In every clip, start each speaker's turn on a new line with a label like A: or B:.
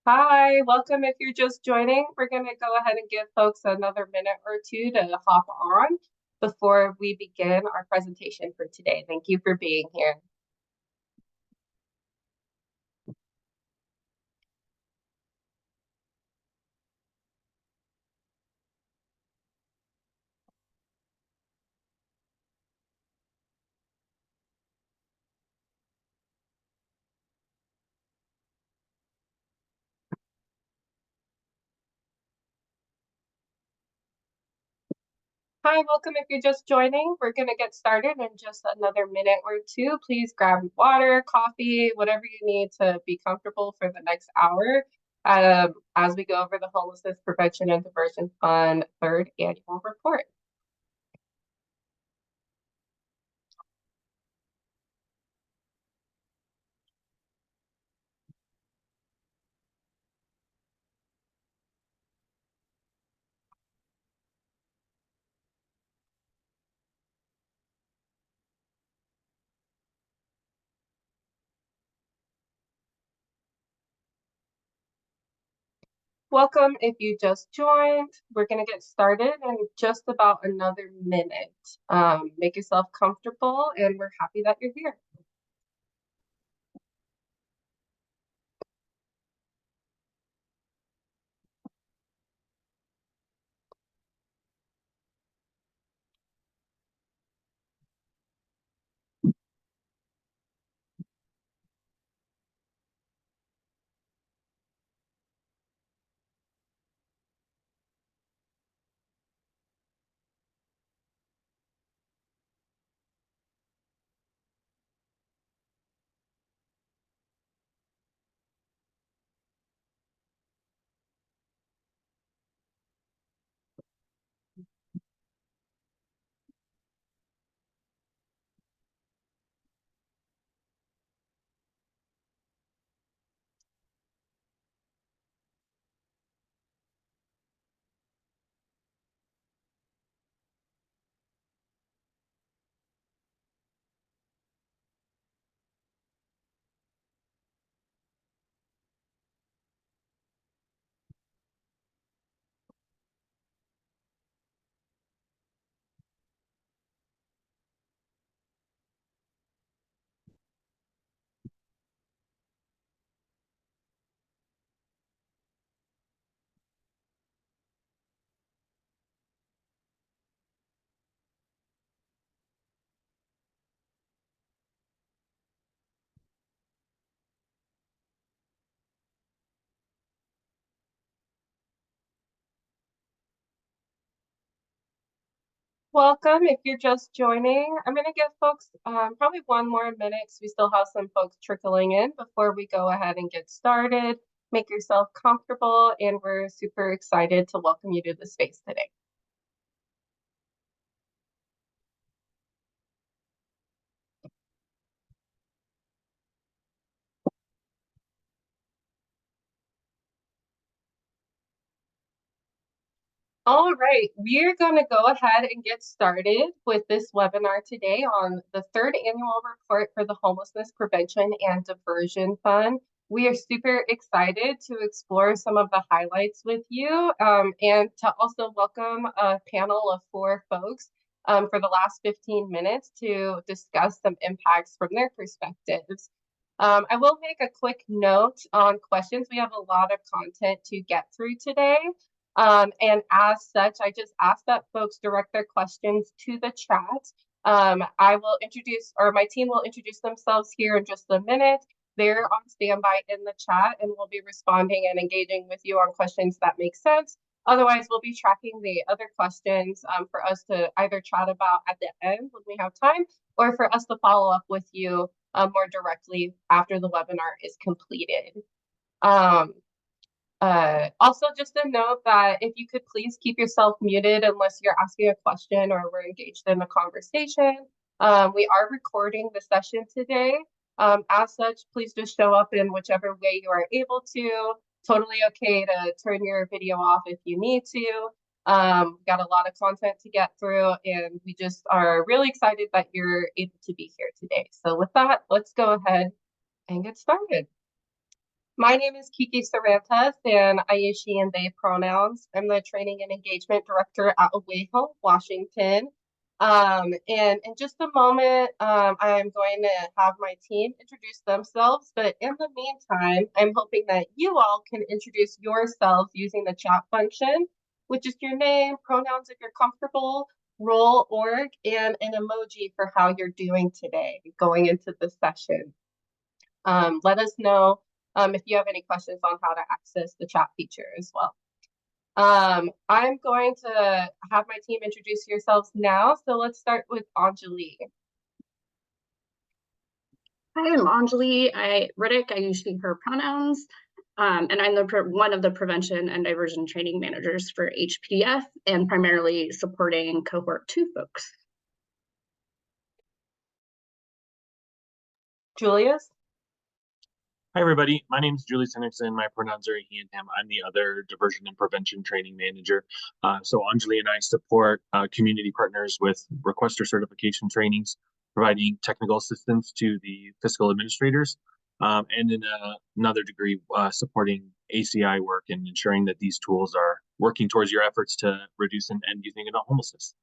A: Hi, welcome. If you're just joining, we're going to go ahead and give folks another minute or two to hop on before we begin our presentation for today. Thank you for being here. Hi, welcome. If you're just joining, we're going to get started in just another minute or two. Please grab water, coffee, whatever you need to be comfortable for the next hour as we go over the Homelessness Prevention and Diversion Fund third annual report. Welcome. If you just joined, we're going to get started in just about another minute. Make yourself comfortable, and we're happy that you're here. Welcome. If you're just joining, I'm going to give folks probably one more minute because we still have some folks trickling in before we go ahead and get started. Make yourself comfortable, and we're super excited to welcome you to the space today. All right, we're going to go ahead and get started with this webinar today on the third annual report for the Homelessness Prevention and Diversion Fund. We are super excited to explore some of the highlights with you and to also welcome a panel of 4 folks for the last 15 minutes to discuss some impacts from their perspectives. I will make a quick note on questions. We have a lot of content to get through today. And as such, I just ask that folks direct their questions to the chat. I will introduce, or my team will introduce themselves here in just a minute. They're on standby in the chat and we'll be responding and engaging with you on questions that make sense. Otherwise, we'll be tracking the other questions for us to either chat about at the end when we have time, or for us to follow up with you more directly after the webinar is completed. Also, just a note that if you could please keep yourself muted unless you're asking a question or we're engaged in a conversation. We are recording the session today. As such, please just show up in whichever way you are able to. Totally okay to turn your video off if you need to. Got a lot of content to get through, and we just are really excited that you're able to be here today. So with that, let's go ahead and get started. My name is Kiki Cervantes, and I use she and they pronouns. I'm the Training and Engagement Director at Owayhome, Washington. And in just a moment, I'm going to have my team introduce themselves. But in the meantime, I'm hoping that you all can introduce yourselves using the chat function, which is your name, pronouns if you're comfortable, role, org, and an emoji for how you're doing today going into the session. Let us know if you have any questions on how to access the chat feature as well. I'm going to have my team introduce yourselves now. So let's start with Anjali.
B: Hi, I'm Anjali Riddick. I use she, her pronouns, and I'm one of the prevention and diversion training managers for HPDF and primarily supporting cohort 2 folks.
A: Julius?
C: Hi, everybody. My name is Julius Henriksen. My pronouns are he and him. I'm the other diversion and prevention training manager. So Anjali and I support community partners with requester certification trainings, providing technical assistance to the fiscal administrators, and in another degree, supporting ACI work and ensuring that these tools are working towards your efforts to reduce and end youth and adult homelessness.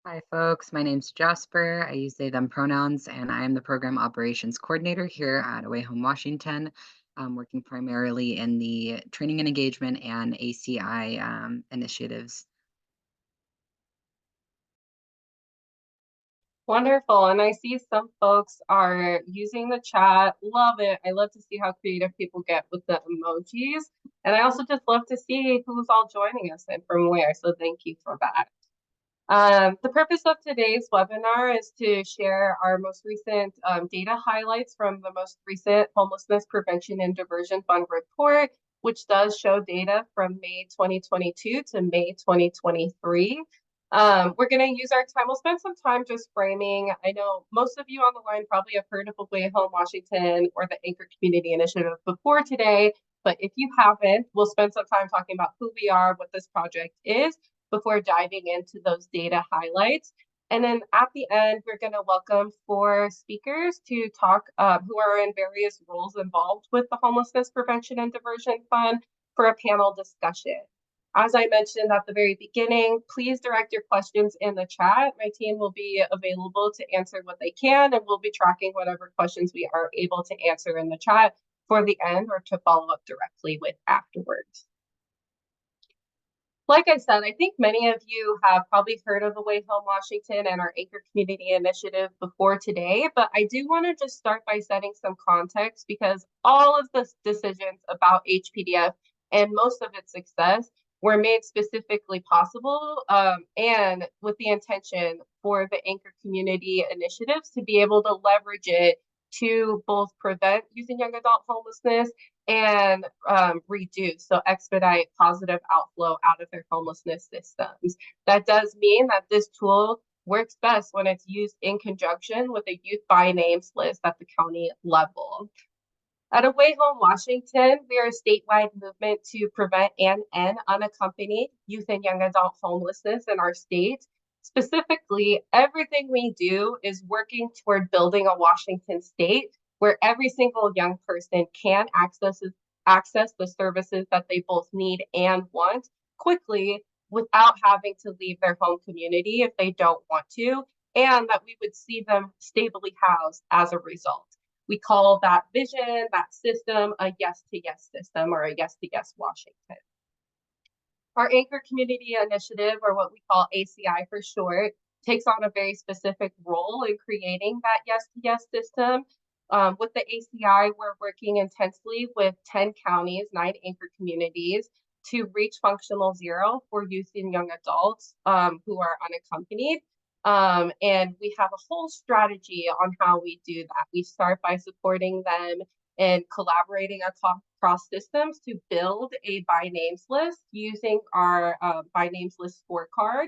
D: Hi, folks. My name's Jasper. I use they, them pronouns, and I'm the Program Operations Coordinator here at Owayhome, Washington, working primarily in the training and engagement and ACI initiatives.
A: Wonderful. And I see some folks are using the chat. Love it. I love to see how creative people get with the emojis. And I also just love to see who's all joining us and from where. So thank you for that. The purpose of today's webinar is to share our most recent data highlights from the most recent Homelessness Prevention and Diversion Fund report, which does show data from May 2022 to May 2023. We're going to use our time. We'll spend some time just framing. I know most of you on the line probably have heard of Owayhome, Washington, or the Anchor Community Initiative before today. But if you haven't, we'll spend some time talking about who we are, what this project is, before diving into those data highlights. And then at the end, we're going to welcome 4 speakers to talk who are in various roles involved with the Homelessness Prevention and Diversion Fund for a panel discussion. As I mentioned at the very beginning, please direct your questions in the chat. My team will be available to answer what they can, and we'll be tracking whatever questions we are able to answer in the chat for the end or to follow up directly with afterwards. Like I said, I think many of you have probably heard of Owayhome, Washington and our Anchor Community Initiative before today, but I do want to just start by setting some context because all of the decisions about HPDF and most of its success were made specifically possible and with the intention for the Anchor Community Initiatives to be able to leverage it to both prevent youth and young adult homelessness and reduce, so expedite positive outflow out of their homelessness systems. That does mean that this tool works best when it's used in conjunction with a youth by names list at the county level. At Owayhome, Washington, we are a statewide movement to prevent and end unaccompanied youth and young adult homelessness in our state. Specifically, everything we do is working toward building a Washington state where every single young person can access the services that they both need and want quickly without having to leave their home community if they don't want to, and that we would see them stably housed as a result. We call that vision, that system, a yes to yes system, or a yes to yes Washington. Our Anchor Community Initiative, or what we call ACI for short, takes on a very specific role in creating that yes to yes system. With the ACI, we're working intensely with 10 counties, 9 anchor communities to reach functional zero for youth and young adults who are unaccompanied. And we have a whole strategy on how we do that. We start by supporting them and collaborating across systems to build a by names list using our by names list scorecard.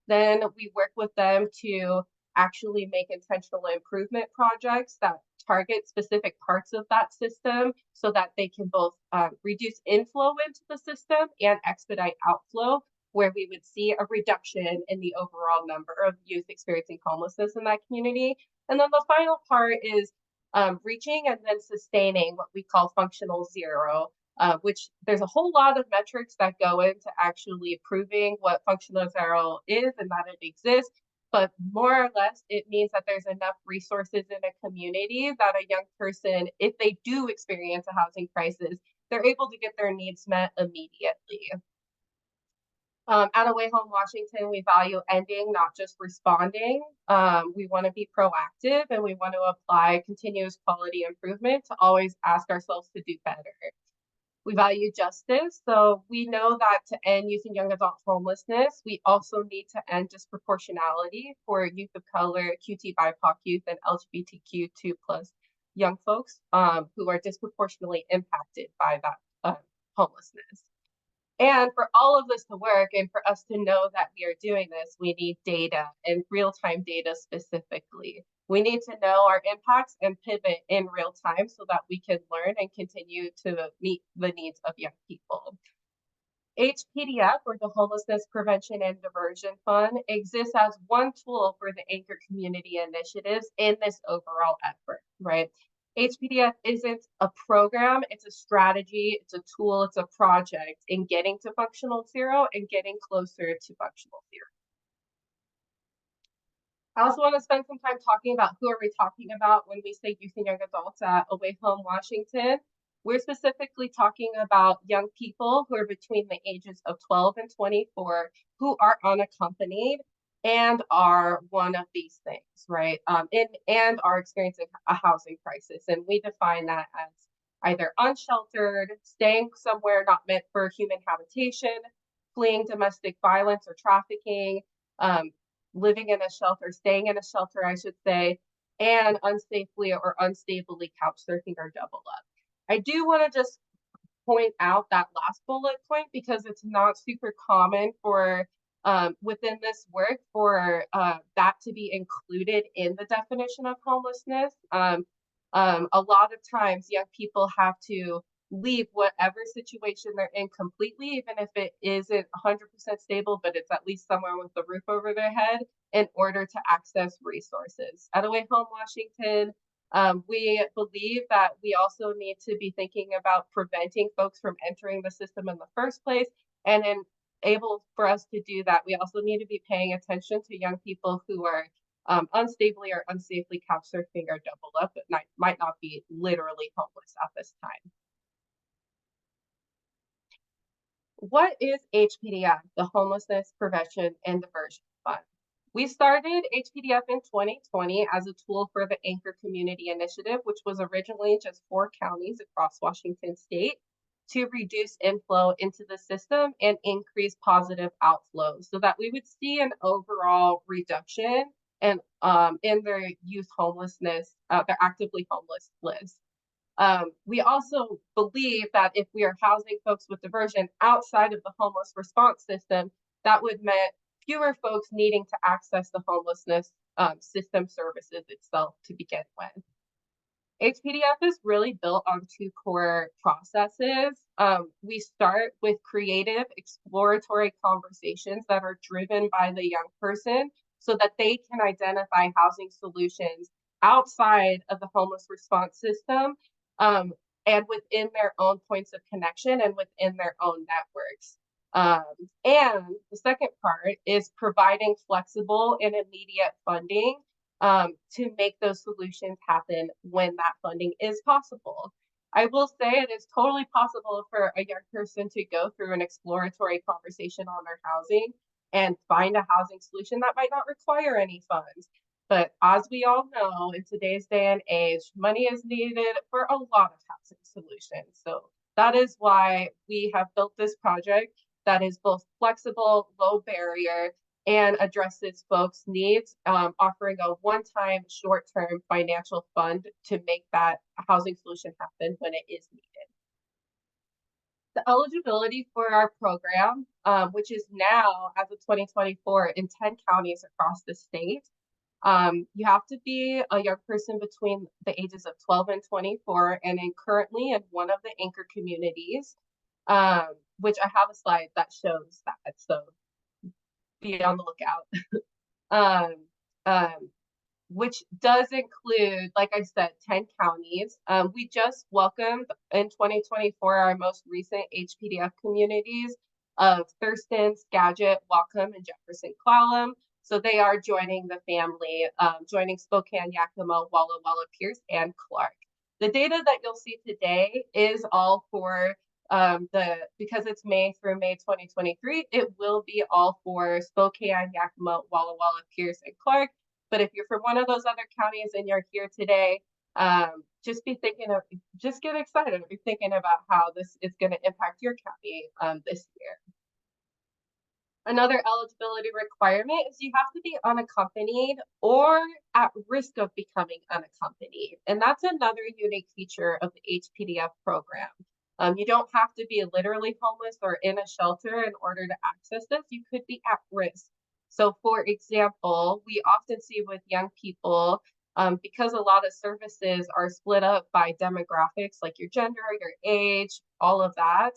A: Then we work with them to actually make intentional improvement projects that target specific parts of that system so that they can both reduce inflow into the system and expedite outflow, where we would see a reduction in the overall number of youth experiencing homelessness in that community. And then the final part is reaching and then sustaining what we call functional zero, which there's a whole lot of metrics that go into actually proving what functional zero is and that it exists. But more or less, it means that there's enough resources in a community that a young person, if they do experience a housing crisis, they're able to get their needs met immediately. At Away Home Washington, we value ending, not just responding. We want to be proactive and we want to apply continuous quality improvement to always ask ourselves to do better. We value justice, so we know that to end youth and young adult homelessness, we also need to end disproportionality for youth of color, QT BIPOC youth, and LGBTQ2+ young folks who are disproportionately impacted by that homelessness. And for all of this to work and for us to know that we are doing this, we need data and real-time data specifically. We need to know our impacts and pivot in real time so that we can learn and continue to meet the needs of young people. HPDF, or the Homelessness Prevention and Diversion Fund, exists as one tool for the anchor community initiatives in this overall effort, right? HPDF isn't a program, it's a strategy, it's a tool, it's a project in getting to functional zero and getting closer to functional zero. I also want to spend some time talking about who are we talking about when we say youth and young adults at Away Home Washington. We're specifically talking about young people who are between the ages of 12 and 24 who are unaccompanied and are one of these things, right? And are experiencing a housing crisis. And we define that as either unsheltered, staying somewhere not meant for human habitation, fleeing domestic violence or trafficking, living in a shelter, staying in a shelter, I should say, and unsafely or unstably couch surfing or double up. I do want to just point out that last bullet point because it's not super common for within this work for that to be included in the definition of homelessness. A lot of times young people have to leave whatever situation they're in completely, even if it isn't 100% stable, but it's at least somewhere with the roof over their head in order to access resources. At Away Home Washington, we believe that we also need to be thinking about preventing folks from entering the system in the first place. And in able for us to do that, we also need to be paying attention to young people who are unstably or unsafely couch surfing or double up, but might not be literally homeless at this time. What is HPDF, the Homelessness Prevention and Diversion Fund? We started HPDF in 2020 as a tool for the Anchor Community Initiative, which was originally just 4 counties across Washington state, to reduce inflow into the system and increase positive outflow so that we would see an overall reduction in their youth homelessness, their actively homeless list. We also believe that if we are housing folks with diversion outside of the homeless response system, that would mean fewer folks needing to access the homelessness system services itself to begin with. HPDF is really built on 2 core processes. We start with creative, exploratory conversations that are driven by the young person so that they can identify housing solutions outside of the homeless response system and within their own points of connection and within their own networks. And the second part is providing flexible and immediate funding to make those solutions happen when that funding is possible. I will say it is totally possible for a young person to go through an exploratory conversation on their housing and find a housing solution that might not require any funds. But as we all know, in today's day and age, money is needed for a lot of housing solutions. So that is why we have built this project that is both flexible, low barrier, and addresses folks' needs, offering a one-time short-term financial fund to make that housing solution happen when it is needed. The eligibility for our program, which is now, as of 2024, in 10 counties across the state, you have to be a young person between the ages of 12 and 24 and currently in one of the anchor communities, which I have a slide that shows that, so be on the lookout. which does include, like I said, 10 counties. We just welcomed in 2024 our most recent HPDF communities of Thurston, Skagit, Whatcom, and Jefferson-Clallam. So they are joining the family, joining Spokane, Yakima, Walla Walla, Pierce, and Clark. The data that you'll see today is all for because it's May through May 2023, it will be all for Spokane, Yakima, Walla Walla, Pierce, and Clark. But if you're from one of those other counties and you're here today, just get excited. Be thinking about how this is going to impact your county this year. Another eligibility requirement is you have to be unaccompanied or at risk of becoming unaccompanied. And that's another unique feature of the HPDF program. You don't have to be literally homeless or in a shelter in order to access this. You could be at risk. So for example, we often see with young people, because a lot of services are split up by demographics, like your gender, your age, all of that.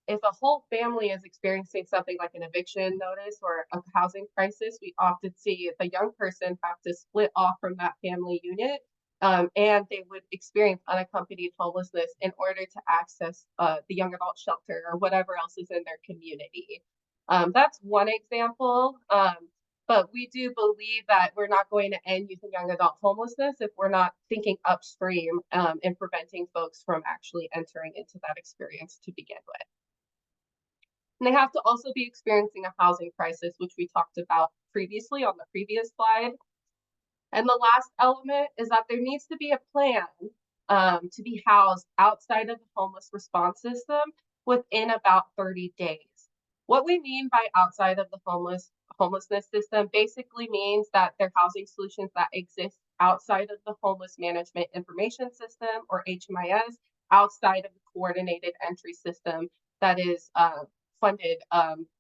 A: If a whole family is experiencing something like an eviction notice or a housing crisis, we often see the young person have to split off from that family unit, and they would experience unaccompanied homelessness in order to access the young adult shelter or whatever else is in their community. That's one example, but we do believe that we're not going to end youth and young adult homelessness if we're not thinking upstream in preventing folks from actually entering into that experience to begin with. And they have to also be experiencing a housing crisis, which we talked about previously on the previous slide. And the last element is that there needs to be a plan to be housed outside of the homeless response system within about 30 days. What we mean by outside of the homelessness system basically means that there are housing solutions that exist outside of the Homeless Management Information System, or HMIS, outside of the coordinated entry system that is funded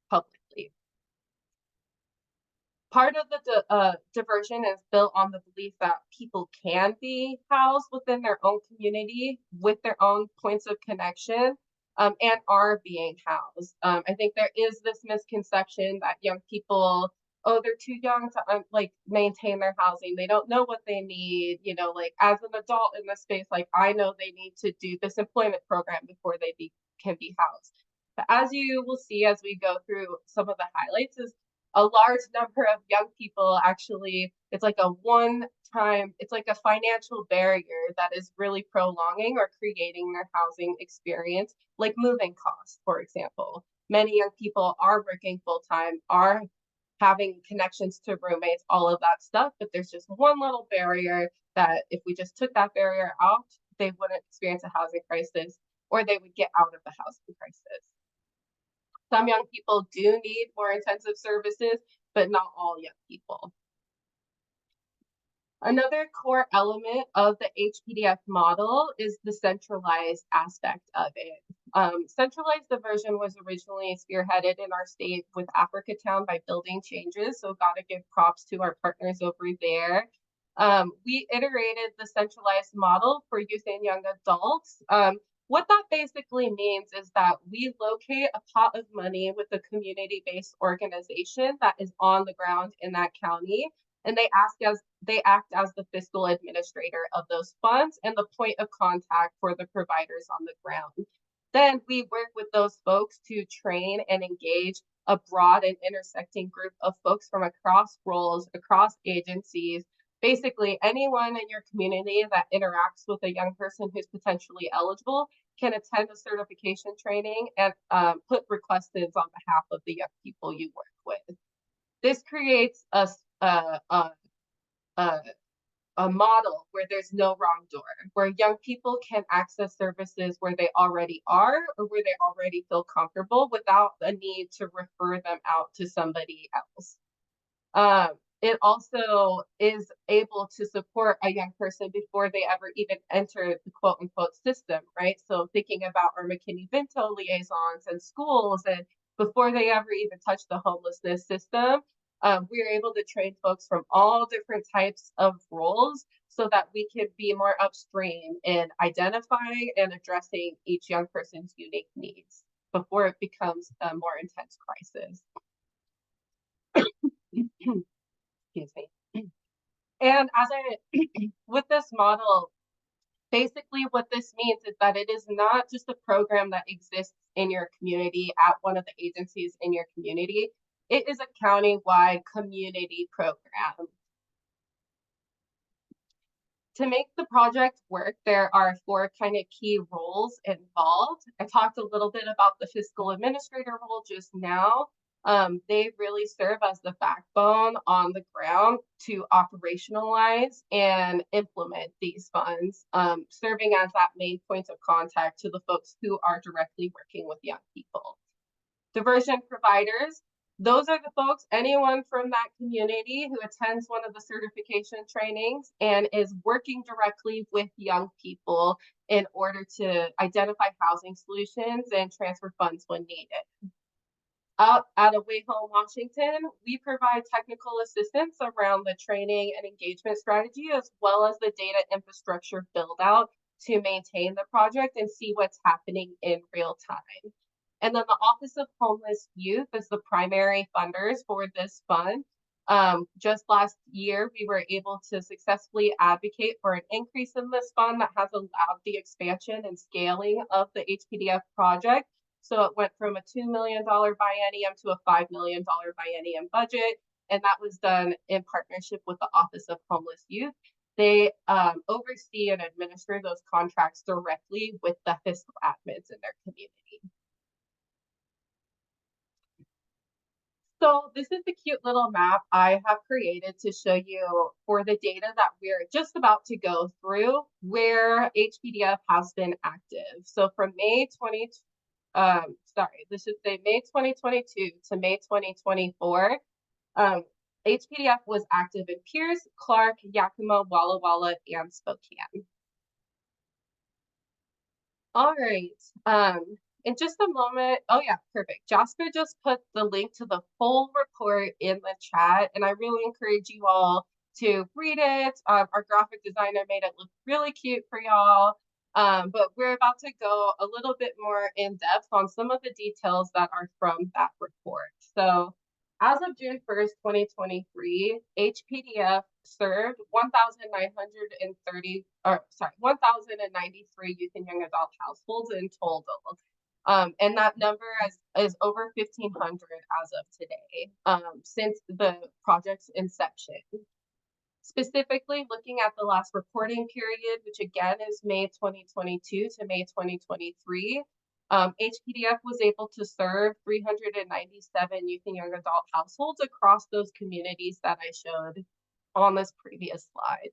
A: publicly. Part of the diversion is built on the belief that people can be housed within their own community with their own points of connection, and are being housed. I think there is this misconception that young people, oh, they're too young to maintain their housing. They don't know what they need. You know, like as an adult in this space, like I know they need to do this employment program before they can be housed. But as you will see as we go through some of the highlights, is a large number of young people actually, it's like a financial barrier that is really prolonging or creating their housing experience, like moving costs, for example. Many young people are working full-time, are having connections to roommates, all of that stuff, but there's just one little barrier that if we just took that barrier out, they wouldn't experience a housing crisis, or they would get out of the housing crisis. Some young people do need more intensive services, but not all young people. Another core element of the HPDF model is the centralized aspect of it. Centralized diversion was originally spearheaded in our state with Africatown by Building Changes, so gotta give props to our partners over there. We iterated the centralized model for youth and young adults. What that basically means is that we locate a pot of money with a community-based organization that is on the ground in that county, and they act as the fiscal administrator of those funds and the point of contact for the providers on the ground. Then we work with those folks to train and engage a broad and intersecting group of folks from across roles, across agencies, basically anyone in your community that interacts with a young person who's potentially eligible can attend a certification training and put requests in on behalf of the young people you work with. This creates a model where there's no wrong door, where young people can access services where they already are or where they already feel comfortable without the need to refer them out to somebody else. It also is able to support a young person before they ever even enter the quote unquote system, right? So thinking about our McKinney-Vento liaisons and schools, and before they ever even touch the homelessness system, we are able to train folks from all different types of roles so that we can be more upstream in identifying and addressing each young person's unique needs before it becomes a more intense crisis. Excuse me. And as with this model, basically what this means is that it is not just a program that exists in your community at one of the agencies in your community. It is a county-wide community program. To make the project work, there are 4 kind of key roles involved. I talked a little bit about the fiscal administrator role just now. They really serve as the backbone on the ground to operationalize and implement these funds, serving as that main point of contact to the folks who are directly working with young people. Diversion providers, those are the folks, anyone from that community who attends one of the certification trainings and is working directly with young people in order to identify housing solutions and transfer funds when needed. Out at Away Home, Washington, we provide technical assistance around the training and engagement strategy, as well as the data infrastructure build out to maintain the project and see what's happening in real time. And then the Office of Homeless Youth is the primary funders for this fund. Just last year, we were able to successfully advocate for an increase in this fund that has allowed the expansion and scaling of the HPDF project. So it went from a $2 million biennium to a $5 million biennium budget, and that was done in partnership with the Office of Homeless Youth. They oversee and administer those contracts directly with the fiscal admins in their community. So this is the cute little map I have created to show you for the data that we're just about to go through where HPDF has been active. So from May 2022 to May 2024, HPDF was active in Pierce, Clark, Yakima, Walla Walla, and Spokane. All right. In just a moment, oh yeah, perfect. Jasper just put the link to the full report in the chat, and I really encourage you all to read it. Our graphic designer made it look really cute for y'all. But we're about to go a little bit more in depth on some of the details that are from that report. So as of June 1st, 2023, HPDF served 1,993 youth and young adult households in total. And that number is over 1,500 as of today, since the project's inception. Specifically, looking at the last reporting period, which again is May 2022 to May 2023, HPDF was able to serve 397 youth and young adult households across those communities that I showed on this previous slide.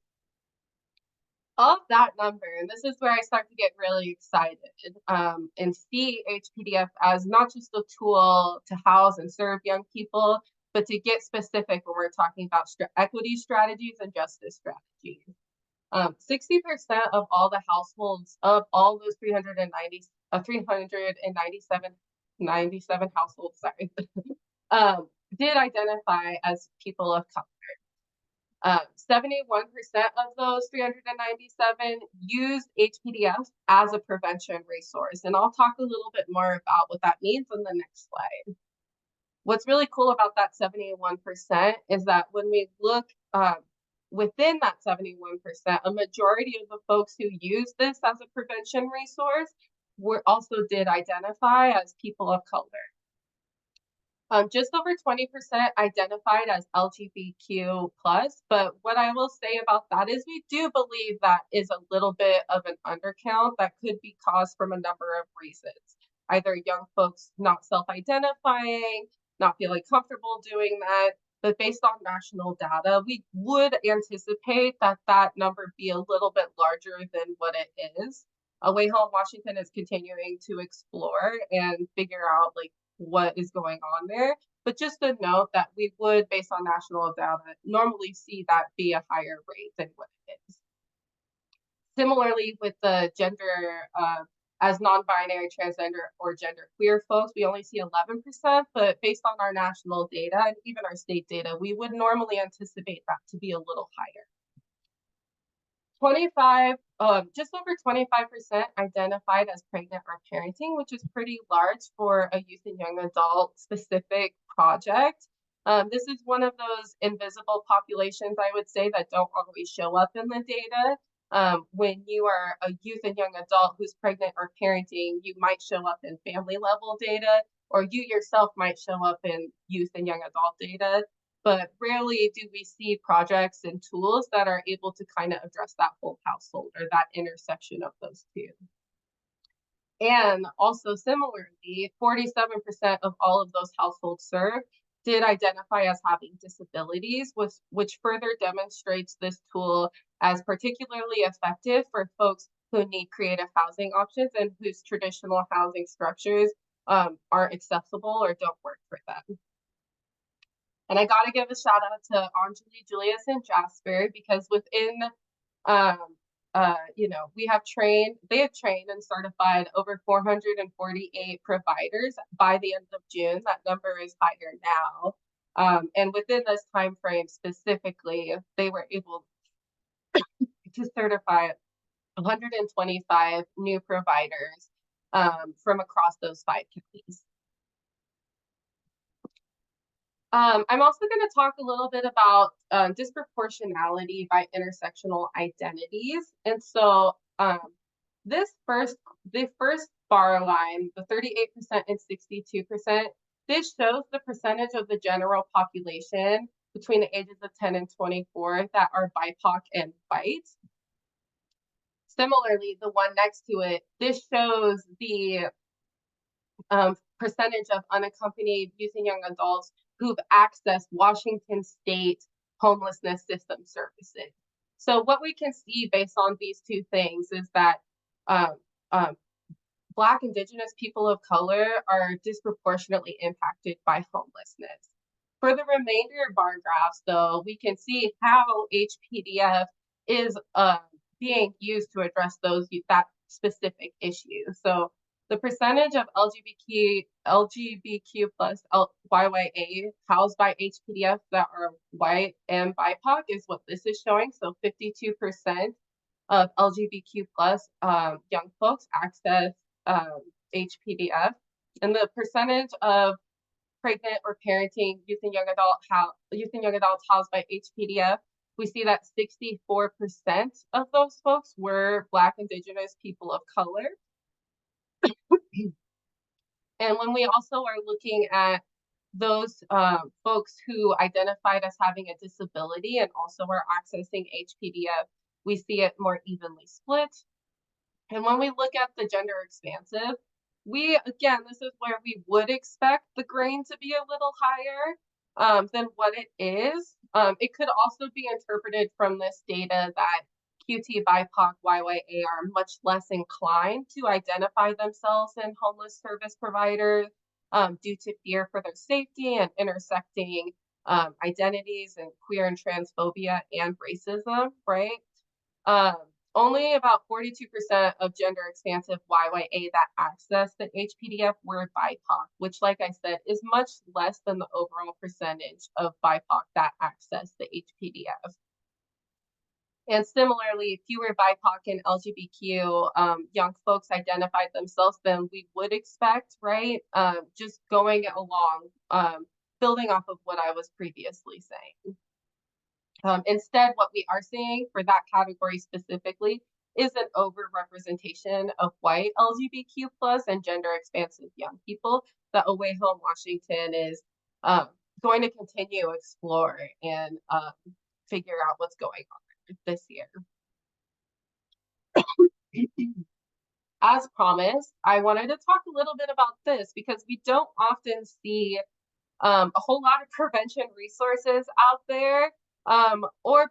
A: Of that number, and this is where I start to get really excited and see HPDF as not just a tool to house and serve young people, but to get specific when we're talking about equity strategies and justice strategies. 60% of all the households of all those 397 households, sorry, did identify as people of color. 71% of those 397 used HPDF as a prevention resource. And I'll talk a little bit more about what that means on the next slide. What's really cool about that 71% is that when we look within that 71%, a majority of the folks who use this as a prevention resource also did identify as people of color. Just over 20% identified as LGBTQ+, but what I will say about that is we do believe that is a little bit of an undercount that could be caused from a number of reasons. Either young folks not self-identifying, not feeling comfortable doing that, but based on national data, we would anticipate that that number be a little bit larger than what it is. Away Home Washington is continuing to explore and figure out like what is going on there. But just a note that we would, based on national data, normally see that be a higher rate than what it is. Similarly, with the gender as non-binary, transgender, or genderqueer folks, we only see 11%, but based on our national data and even our state data, we would normally anticipate that to be a little higher. Just over 25% identified as pregnant or parenting, which is pretty large for a youth and young adult specific project. This is one of those invisible populations, I would say, that don't always show up in the data. When you are a youth and young adult who's pregnant or parenting, you might show up in family level data, or you yourself might show up in youth and young adult data. But rarely do we see projects and tools that are able to kind of address that whole household or that intersection of those two. And also similarly, 47% of all of those households served did identify as having disabilities, which further demonstrates this tool as particularly effective for folks who need creative housing options and whose traditional housing structures aren't accessible or don't work for them. And I got to give a shout out to Anjali, Julius, and Jasper, because within they have trained and certified over 448 providers by the end of June. That number is higher now. And within this time frame specifically, they were able to certify 125 new providers from across those 5 counties. I'm also going to talk a little bit about disproportionality by intersectional identities. And so the first bar line, the 38% and 62%, this shows the percentage of the general population between the ages of 10 and 24 that are BIPOC and white. Similarly, the one next to it, this shows the percentage of unaccompanied youth and young adults who've accessed Washington State homelessness system services. So what we can see based on these two things is that Black, Indigenous people of color are disproportionately impacted by homelessness. For the remainder bar graphs, though, we can see how HPDF is being used to address that specific issue. So the percentage of LGBTQ plus YYA housed by HPDF that are white and BIPOC is what this is showing. So 52% of LGBTQ plus young folks access HPDF, and the percentage of pregnant or parenting youth and young adults housed by HPDF, we see that 64% of those folks were Black, Indigenous people of color. And when we also are looking at those folks who identified as having a disability and also are accessing HPDF, we see it more evenly split. And when we look at the gender expansive, this is where we would expect the grain to be a little higher than what it is. It could also be interpreted from this data that QT, BIPOC, YYA are much less inclined to identify themselves in homeless service providers due to fear for their safety and intersecting identities and queer and transphobia and racism, right? Only about 42% of gender expansive YYA that access the HPDF were BIPOC, which, like I said, is much less than the overall percentage of BIPOC that access the HPDF. And similarly, fewer BIPOC and LGBTQ young folks identified themselves than we would expect, right? Just going along, building off of what I was previously saying. Instead, what we are seeing for that category specifically is an overrepresentation of white LGBTQ plus and gender expansive young people that Away Home Washington is going to continue to explore and figure out what's going on this year. As promised, I wanted to talk a little bit about this because we don't often see a whole lot of prevention resources out there. Or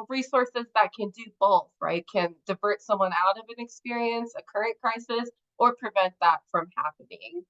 A: resources that can do both, right? Can divert someone out of an experience, a current crisis, or prevent that from happening.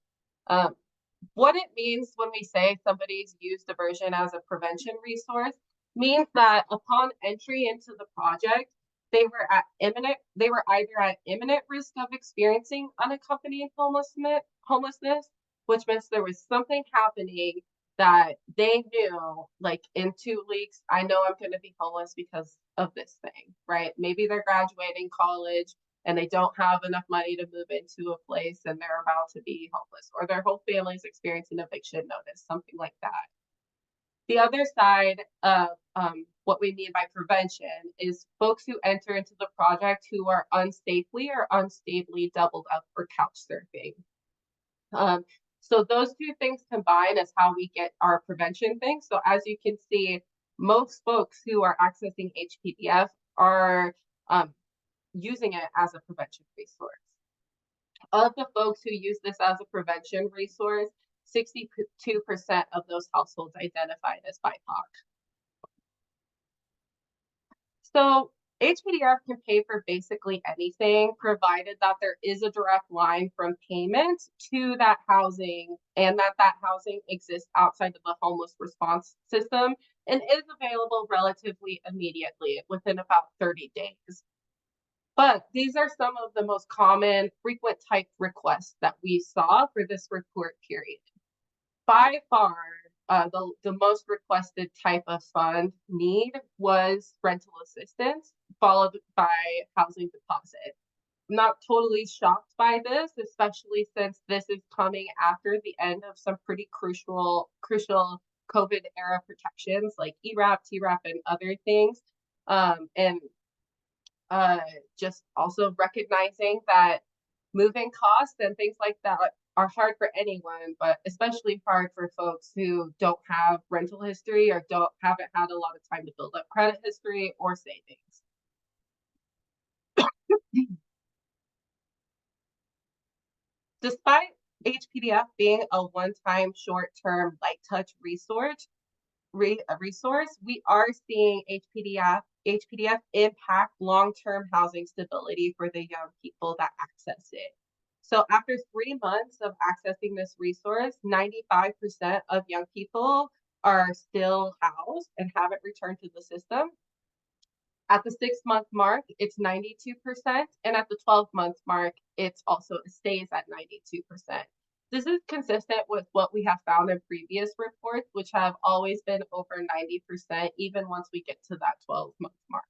A: What it means when we say somebody's used diversion as a prevention resource means that upon entry into the project, they were either at imminent risk of experiencing unaccompanied homelessness, which means there was something happening that they knew, like, in 2 weeks, I know I'm going to be homeless because of this thing, right? Maybe they're graduating college and they don't have enough money to move into a place and they're about to be homeless, or their whole family's experiencing eviction notice, something like that. The other side of what we mean by prevention is folks who enter into the project who are unsafely or unstably doubled up for couch surfing. So those two things combined is how we get our prevention thing. So as you can see, most folks who are accessing HPDF are using it as a prevention resource. Of the folks who use this as a prevention resource, 62% of those households identified as BIPOC. So HPDF can pay for basically anything, provided that there is a direct line from payment to that housing, and that housing exists outside of the homeless response system and is available relatively immediately within about 30 days. But these are some of the most common frequent type requests that we saw for this report period. By far, the most requested type of fund need was rental assistance, followed by housing deposit. I'm not totally shocked by this, especially since this is coming after the end of some pretty crucial COVID era protections like ERAP, TRAP, and other things. Just also recognizing that moving costs and things like that are hard for anyone, but especially hard for folks who don't have rental history or haven't had a lot of time to build up credit history or savings. Despite HPDF being a one-time short-term light touch resource, we are seeing HPDF impact long-term housing stability for the young people that access it. So after 3 months of accessing this resource, 95% of young people are still housed and haven't returned to the system. At the 6-month mark, it's 92%, and at the 12-month mark, it's also stays at 92%. This is consistent with what we have found in previous reports, which have always been over 90%, even once we get to that 12-month mark.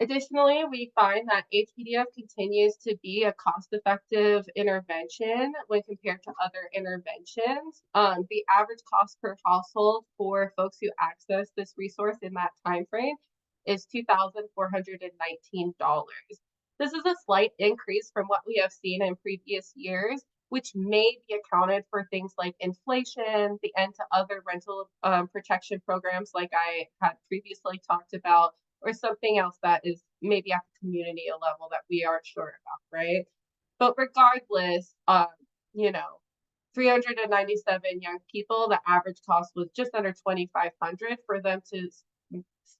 A: Additionally, we find that HPDF continues to be a cost-effective intervention when compared to other interventions. The average cost per household for folks who access this resource in that time frame is $2,419. This is a slight increase from what we have seen in previous years, which may be accounted for things like inflation, the end to other rental protection programs like I had previously talked about, or something else that is maybe at the community level that we aren't sure about, right? But regardless, 397 young people, the average cost was just under $2,500 for them to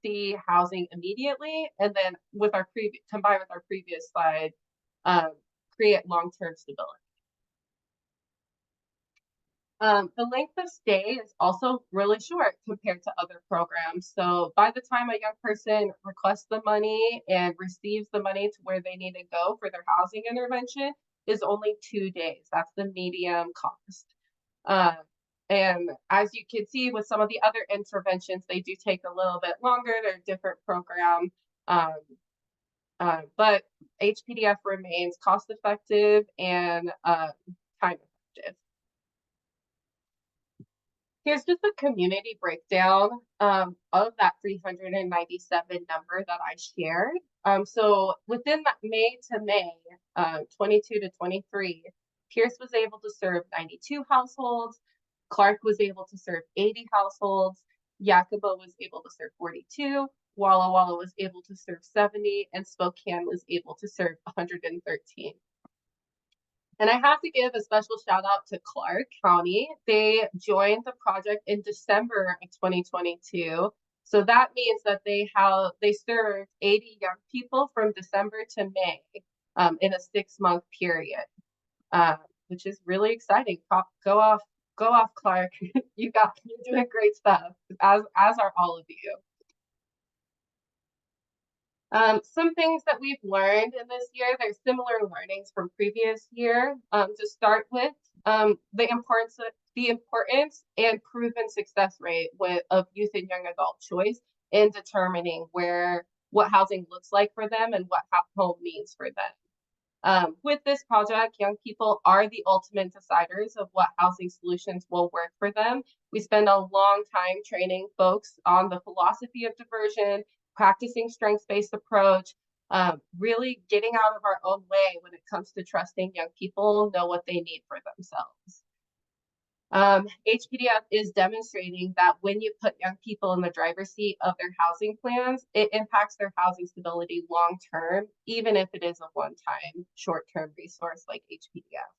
A: see housing immediately, and then combined with our previous slide, create long-term stability. The length of stay is also really short compared to other programs. So by the time a young person requests the money and receives the money to where they need to go for their housing intervention is only 2 days. That's the medium cost. And as you can see with some of the other interventions, they do take a little bit longer. They're a different program. But HPDF remains cost-effective and time-effective. Here's just a community breakdown of that 397 number that I shared. So within that May to May, 22 to 23, Pierce was able to serve 92 households. Clark was able to serve 80 households. Yakima was able to serve 42. Walla Walla was able to serve 70, and Spokane was able to serve 113. And I have to give a special shout out to Clark County. They joined the project in December of 2022. So that means that they served 80 young people from December to May in a 6-month period, which is really exciting. Go off, Clark. You're doing great stuff, as are all of you. Some things that we've learned in this year, there's similar learnings from previous year. To start with, the importance and proven success rate of youth and young adult choice in determining what housing looks like for them and what home means for them. With this project, young people are the ultimate deciders of what housing solutions will work for them. We spend a long time training folks on the philosophy of diversion, practicing strengths-based approach, really getting out of our own way when it comes to trusting young people know what they need for themselves. HPDF is demonstrating that when you put young people in the driver's seat of their housing plans, it impacts their housing stability long term, even if it is a one-time short-term resource like HPDF.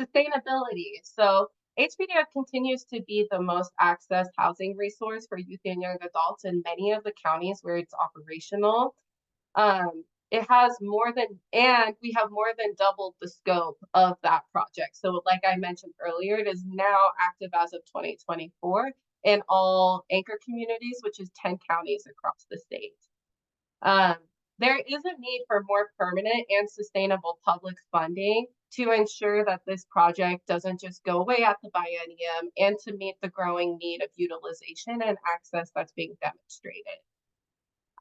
A: Sustainability. So HPDF continues to be the most accessed housing resource for youth and young adults in many of the counties where it's operational. It has more than, and we have more than doubled the scope of that project. So like I mentioned earlier, it is now active as of 2024 in all anchor communities, which is 10 counties across the state. There is a need for more permanent and sustainable public funding to ensure that this project doesn't just go away at the biennium and to meet the growing need of utilization and access that's being demonstrated.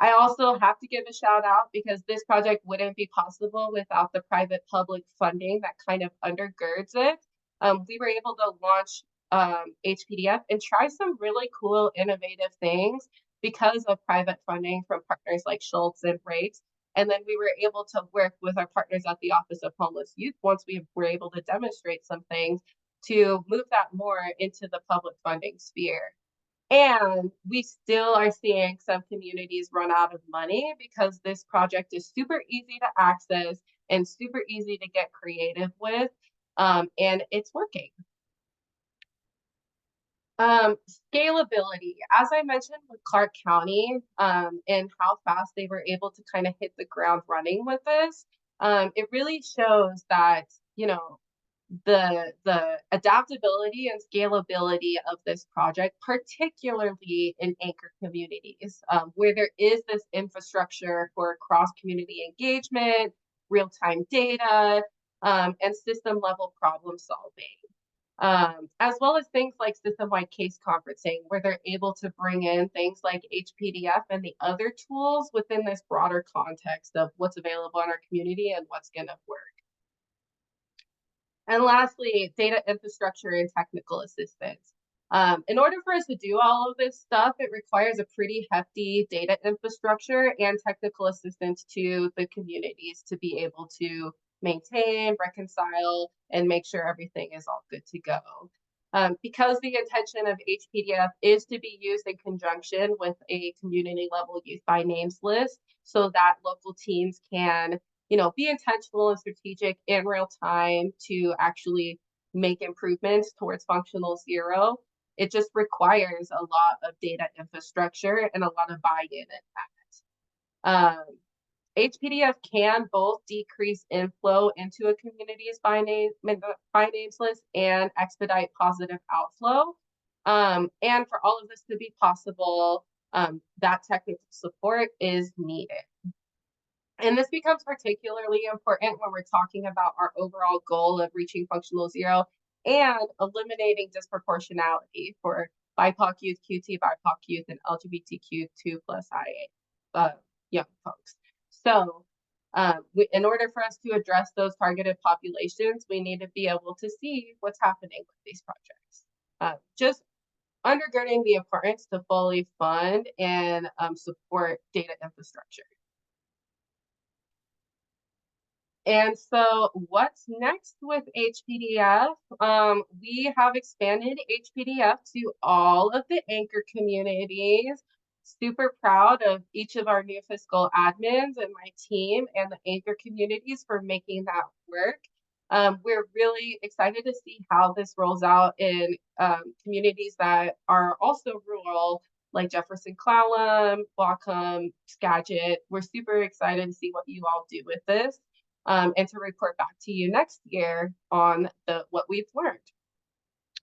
A: I also have to give a shout out because this project wouldn't be possible without the private public funding that kind of undergirds it. We were able to launch HPDF and try some really cool, innovative things because of private funding from partners like Schultz and Rakes. And then we were able to work with our partners at the Office of Homeless Youth once we were able to demonstrate some things to move that more into the public funding sphere. And we still are seeing some communities run out of money because this project is super easy to access and super easy to get creative with, and it's working. Scalability, as I mentioned with Clark County, and how fast they were able to kind of hit the ground running with this, it really shows that, you know, the adaptability and scalability of this project, particularly in anchor communities, where there is this infrastructure for cross-community engagement, real-time data, and system-level problem solving. As well as things like system-wide case conferencing, where they're able to bring in things like HPDF and the other tools within this broader context of what's available in our community and what's going to work. And lastly, data infrastructure and technical assistance. In order for us to do all of this stuff, it requires a pretty hefty data infrastructure and technical assistance to the communities to be able to maintain, reconcile, and make sure everything is all good to go. Because the intention of HPDF is to be used in conjunction with a community level youth by names list so that local teams can, you know, be intentional and strategic in real time to actually make improvements towards functional zero. It just requires a lot of data infrastructure and a lot of buy-in in that. HPDF can both decrease inflow into a community's by names list and expedite positive outflow. And for all of this to be possible, that technical support is needed. And this becomes particularly important when we're talking about our overall goal of reaching functional zero and eliminating disproportionality for BIPOC youth, QT, BIPOC youth, and LGBTQ2+ IA young folks. So in order for us to address those targeted populations, we need to be able to see what's happening with these projects. Just undergirding the importance to fully fund and support data infrastructure. And so what's next with HPDF? We have expanded HPDF to all of the anchor communities. Super proud of each of our new fiscal admins and my team and the anchor communities for making that work. We're really excited to see how this rolls out in communities that are also rural, like Jefferson Clallam, Whatcom, Skagit. We're super excited to see what you all do with this. And to report back to you next year on what we've learned.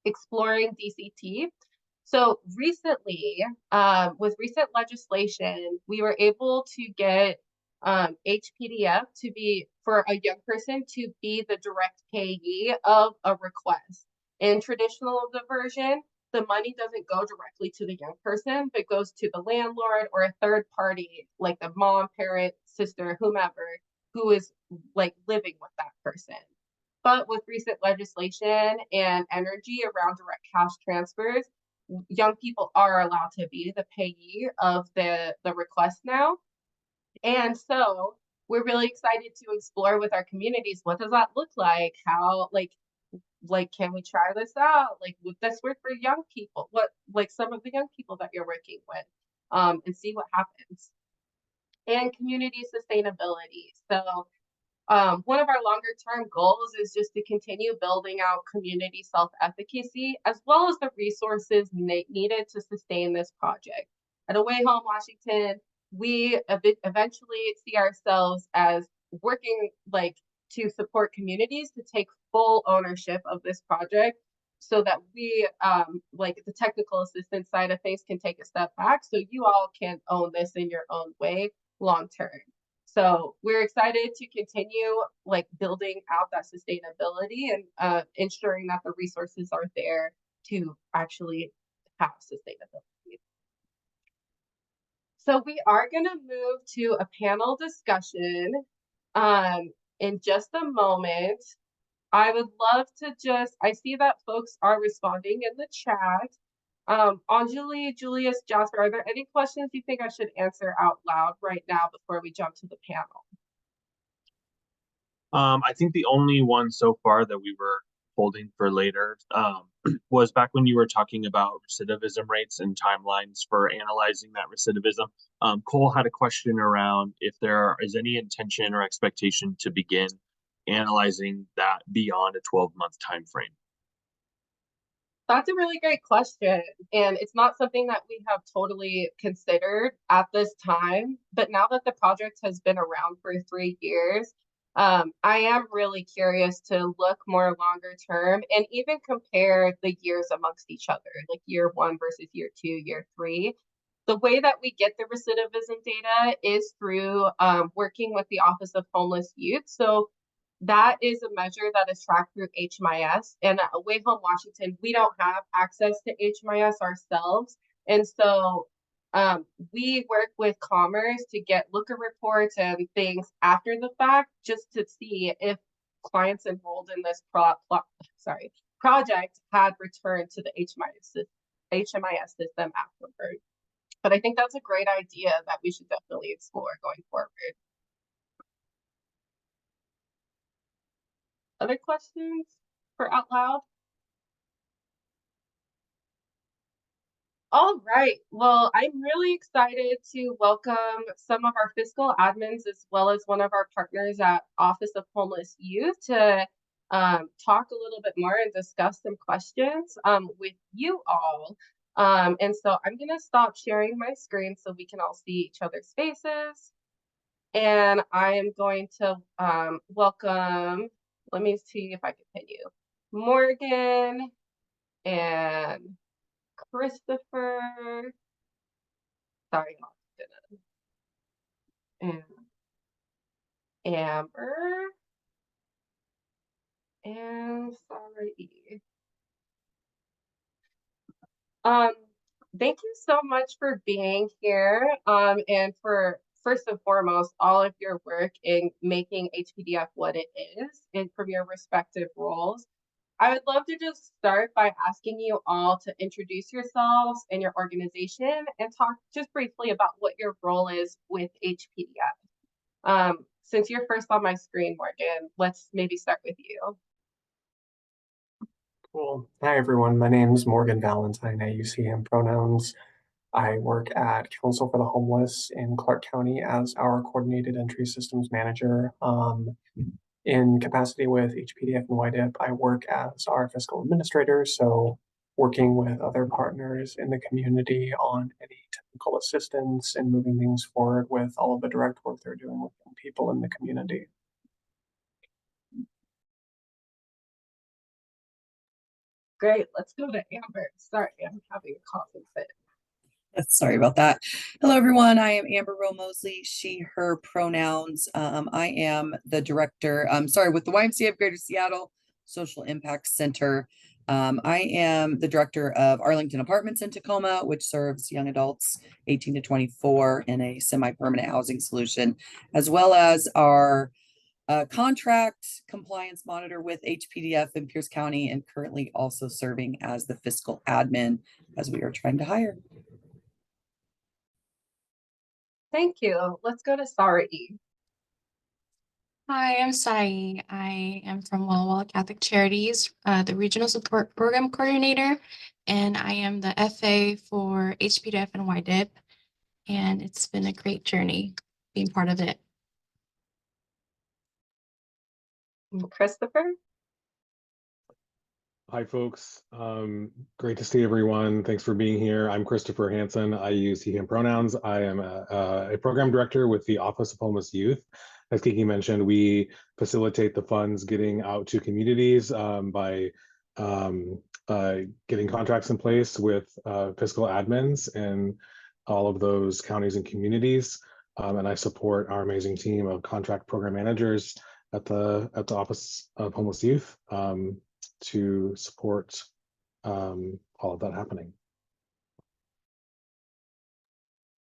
A: Exploring DCT. So recently, with recent legislation, we were able to get HPDF to be, for a young person to be the direct payee of a request. In traditional diversion, the money doesn't go directly to the young person, but goes to the landlord or a third party, like the mom, parent, sister, whomever, who is like living with that person. But with recent legislation and energy around direct cash transfers, young people are allowed to be the payee of the request now. And so we're really excited to explore with our communities, what does that look like? How, like, can we try this out? Like, would this work for young people? What, like, some of the young people that you're working with, and see what happens. And community sustainability. So one of our longer term goals is just to continue building out community self-efficacy, as well as the resources needed to sustain this project. At Away Home Washington, we eventually see ourselves as working like to support communities to take full ownership of this project, so that we, like the technical assistance side of things, can take a step back so you all can own this in your own way long term. So we're excited to continue like building out that sustainability and ensuring that the resources are there to actually have sustainability. So we are going to move to a panel discussion in just a moment. I would love to I see that folks are responding in the chat. Anjali, Julius, Jasper, are there any questions you think I should answer out loud right now before we jump to the panel?
C: I think the only one so far that we were holding for later was back when you were talking about recidivism rates and timelines for analyzing that recidivism. Cole had a question around if there is any intention or expectation to begin analyzing that beyond a 12-month time frame.
A: That's a really great question, and it's not something that we have totally considered at this time. But now that the project has been around for 3 years, I am really curious to look more longer term and even compare the years amongst each other, like year 1 versus year 2, year 3. The way that we get the recidivism data is through working with the Office of Homeless Youth. So that is a measure that is tracked through HMIS. And at Away Home Washington, we don't have access to HMIS ourselves. And so we work with Commerce to get looker reports and things after the fact, just to see if clients enrolled in this project had returned to the HMIS system afterward. But I think that's a great idea that we should definitely explore going forward. Other questions for out loud? All right. Well, I'm really excited to welcome some of our fiscal admins, as well as one of our partners at Office of Homeless Youth, to talk a little bit more and discuss some questions with you all. And so I'm going to stop sharing my screen so we can all see each other's faces. And I am going to welcome, let me see if I can pin you, Morgan and Christopher, sorry, and Amber, and sorry. Thank you so much for being here, and for, first and foremost, all of your work in making HPDF what it is, and from your respective roles. I would love to just start by asking you all to introduce yourselves and your organization and talk just briefly about what your role is with HPDF. Since you're first on my screen, Morgan, let's maybe start with you.
E: Cool. Hi, everyone. My name is Morgan Valentine. I use he, him pronouns. I work at Council for the Homeless in Clark County as our Coordinated Entry Systems Manager. In capacity with HPDF and YDIP, I work as our fiscal administrator, so working with other partners in the community on any technical assistance and moving things forward with all of the direct work they're doing with people in the community.
A: Great, let's go to Amber. Sorry, I'm having a coughing fit.
F: Sorry about that. Hello, everyone. I am Amber Rowe Mosley, she, her pronouns. I am the director, with the YMCA of Greater Seattle Social Impact Center. I am the director of Arlington Apartments in Tacoma, which serves young adults 18 to 24 in a semi-permanent housing solution, as well as our contract compliance monitor with HPDF in Pierce County, and currently also serving as the fiscal admin as we are trying to hire.
A: Thank you. Let's go to Sari.
G: Hi, I'm Sai. I am from Walla Walla Catholic Charities, the Regional Support Program Coordinator, and I am the FA for HPDF and YDIP, and it's been a great journey being part of it.
A: Christopher?
H: Hi, folks. Great to see everyone. Thanks for being here. I'm Christopher Hansen. I use he, him pronouns. I am a program director with the Office of Homeless Youth. As Kiki mentioned, we facilitate the funds getting out to communities by getting contracts in place with fiscal admins in all of those counties and communities. And I support our amazing team of contract program managers at the Office of Homeless Youth. To support all of that happening.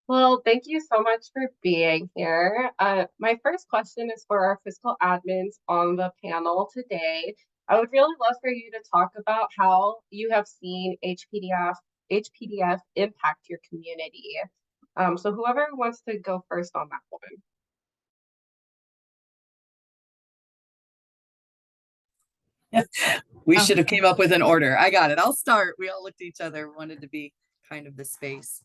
A: Well, thank you so much for being here. My first question is for our fiscal admins on the panel today. I would really love for you to talk about how you have seen HPDF impact your community. So whoever wants to go first on that one.
F: We should have came up with an order. I got it. I'll start. We all looked at each other, wanted to be kind of the space.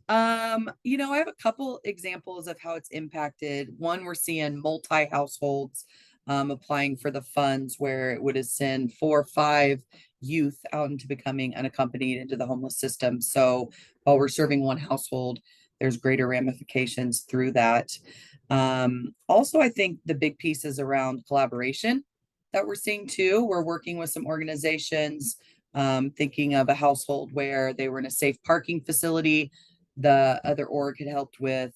F: You know, I have a couple examples of how it's impacted. One, we're seeing multi-households applying for the funds, where it would send 4 or 5 youth out into becoming unaccompanied into the homeless system. So while we're serving one household, there's greater ramifications through that. Also, I think the big piece is around collaboration that we're seeing too. We're working with some organizations, thinking of a household where they were in a safe parking facility. The other org had helped with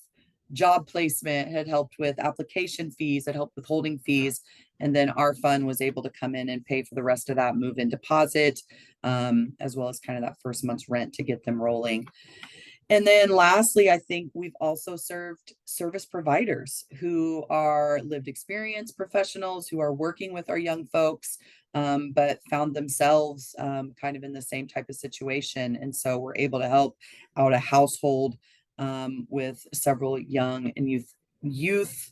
F: job placement, had helped with application fees, had helped with holding fees. And then our fund was able to come in and pay for the rest of that move-in deposit, as well as kind of that first month's rent to get them rolling. And then lastly, I think we've also served service providers who are lived experience professionals who are working with our young folks, but found themselves kind of in the same type of situation. And so we're able to help out a household with several young and youth,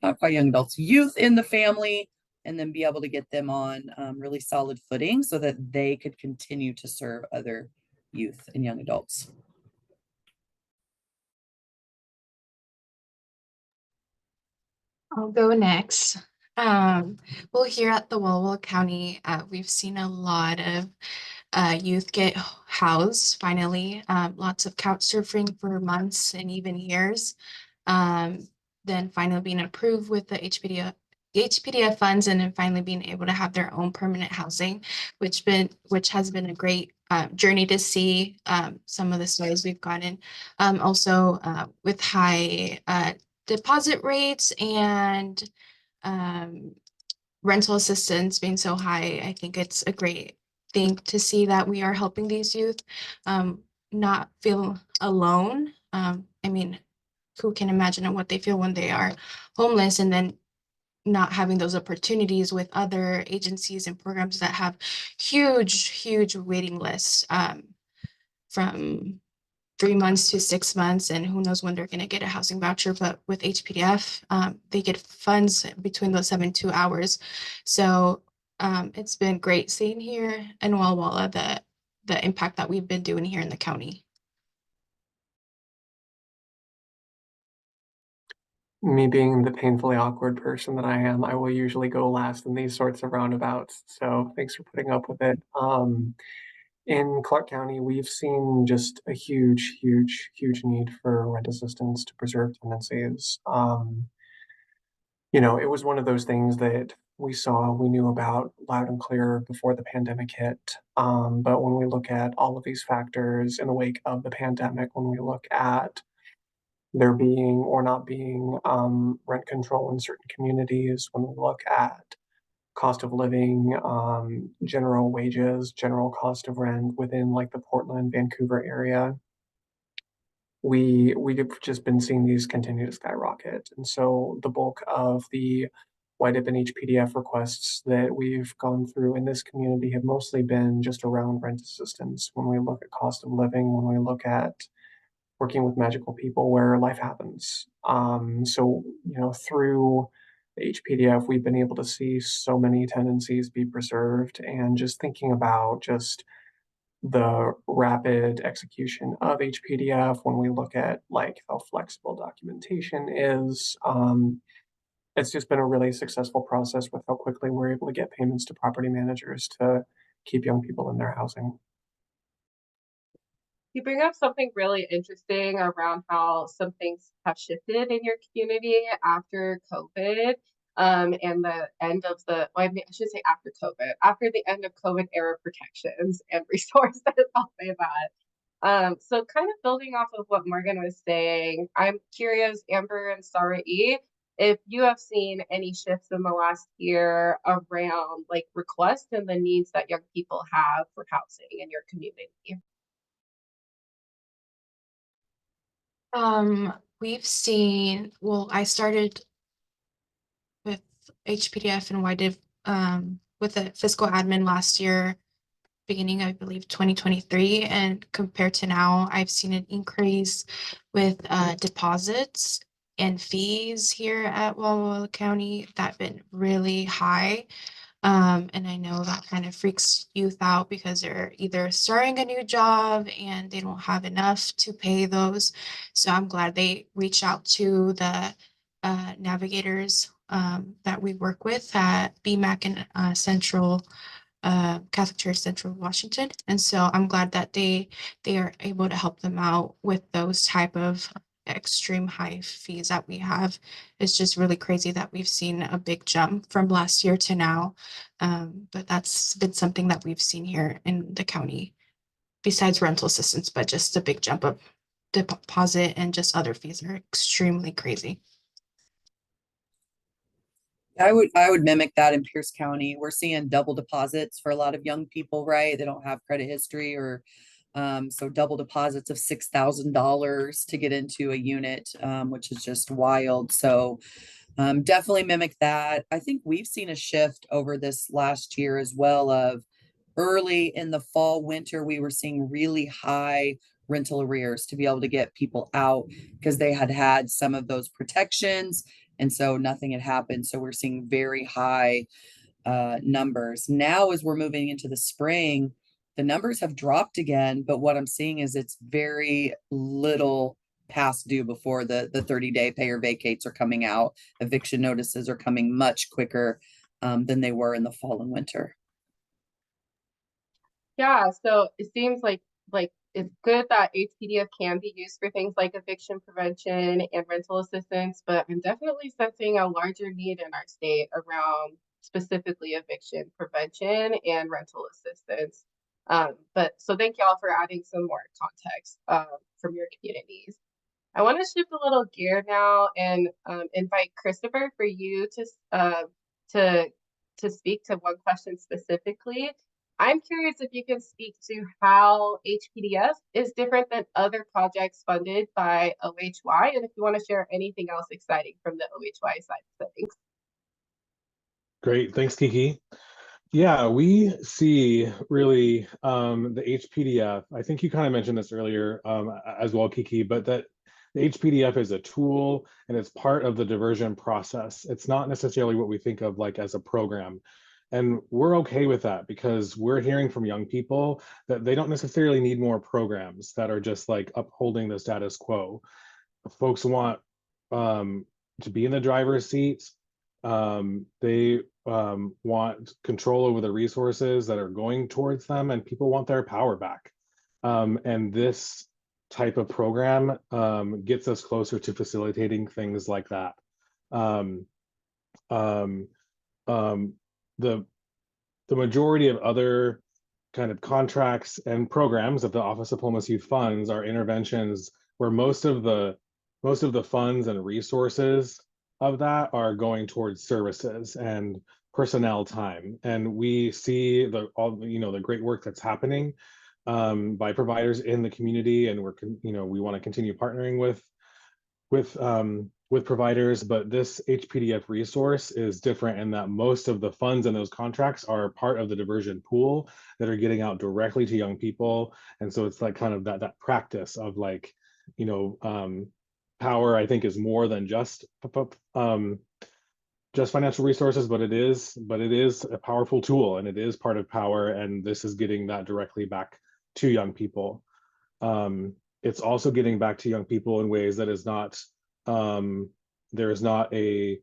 F: not quite young adults, youth in the family, and then be able to get them on really solid footing so that they could continue to serve other youth and young adults.
G: I'll go next. Well, here at the Walla Walla County, we've seen a lot of youth get housed finally. Lots of couch surfing for months and even years. Then finally being approved with the HPDF funds, and then finally being able to have their own permanent housing, which has been a great journey to see. Some of the stories we've gotten, also with high deposit rates and rental assistance being so high. I think it's a great thing to see that we are helping these youth not feel alone. I mean, who can imagine what they feel when they are homeless, and then not having those opportunities with other agencies and programs that have huge waiting lists, from 3 months to 6 months, and who knows when they're going to get a housing voucher. But with HPDF, they get funds between those 72 hours. So it's been great seeing here in Walla Walla the impact that we've been doing here in the county.
E: Me being the painfully awkward person that I am, I will usually go last in these sorts of roundabouts. So thanks for putting up with it. In Clark County, we've seen just a huge need for rent assistance to preserve tenancies. You know, it was one of those things that we knew about loud and clear before the pandemic hit. But when we look at all of these factors in the wake of the pandemic, when we look at there being or not being rent control in certain communities, when we look at cost of living, general wages, general cost of rent within like the Portland, Vancouver area, we've just been seeing these continue to skyrocket. And so the bulk of the YDIP and HPDF requests that we've gone through in this community have mostly been just around rent assistance. When we look at cost of living, when we look at working with magical people where life happens. So, you know, through the HPDF, we've been able to see so many tendencies be preserved, and just thinking about just the rapid execution of HPDF when we look at like how flexible documentation is. It's just been a really successful process with how quickly we're able to get payments to property managers to keep young people in their housing.
A: You bring up something really interesting around how some things have shifted in your community after COVID, and the end of the, well, I should say after COVID, after the end of COVID era protections and resources, I'll say that. So kind of building off of what Morgan was saying, I'm curious, Amber and Sarah E, if you have seen any shifts in the last year around like requests and the needs that young people have for housing in your community.
G: We've seen, well, I started with HPDF and YDIV with the fiscal admin last year, beginning, I believe, 2023. And compared to now, I've seen an increase with deposits and fees here at Walla Walla County that have been really high. And I know that kind of freaks youth out because they're either starting a new job and they don't have enough to pay those. So I'm glad they reached out to the navigators that we work with at BMAC and Central Catholic Church Central Washington. And so I'm glad that they are able to help them out with those type of extreme high fees that we have. It's just really crazy that we've seen a big jump from last year to now. But that's been something that we've seen here in the county, besides rental assistance, but just a big jump of deposit and just other fees are extremely crazy.
F: I would mimic that in Pierce County. We're seeing double deposits for a lot of young people, right? They don't have credit history, or so double deposits of $6,000 to get into a unit, which is just wild. So definitely mimic that. I think we've seen a shift over this last year as well of early in the fall, winter, we were seeing really high rental arrears to be able to get people out because they had had some of those protections. And so nothing had happened. So we're seeing very high numbers. Now, as we're moving into the spring, the numbers have dropped again. But what I'm seeing is it's very little past due before the 30-day pay or vacates are coming out. Eviction notices are coming much quicker than they were in the fall and winter.
A: Yeah, so it seems like it's good that HPDF can be used for things like eviction prevention and rental assistance, but I'm definitely sensing a larger need in our state around specifically eviction prevention and rental assistance. But so thank y'all for adding some more context from your communities. I want to shift a little gear now and invite Christopher for you to speak to one question specifically. I'm curious if you can speak to how HPDF is different than other projects funded by OHY, and if you want to share anything else exciting from the OHY side of things.
H: Great, thanks, Kiki. Yeah, we see really the HPDF. I think you kind of mentioned this earlier as well, Kiki, but that the HPDF is a tool and it's part of the diversion process. It's not necessarily what we think of like as a program. And we're okay with that because we're hearing from young people that they don't necessarily need more programs that are just like upholding the status quo. Folks want to be in the driver's seat. They want control over the resources that are going towards them, and people want their power back. And this type of program gets us closer to facilitating things like that. The majority of other kind of contracts and programs that the Office of Homeless Youth funds are interventions where most of the funds and resources of that are going towards services and personnel time. And we see the great work that's happening by providers in the community, and we want to continue partnering with providers. But this HPDF resource is different in that most of the funds in those contracts are part of the diversion pool that are getting out directly to young people. And so it's like kind of that practice of like, power, I think, is more than just financial resources, but it is a powerful tool, and it is part of power, and this is getting that directly back to young people. It's also getting back to young people in ways that is not, there is not a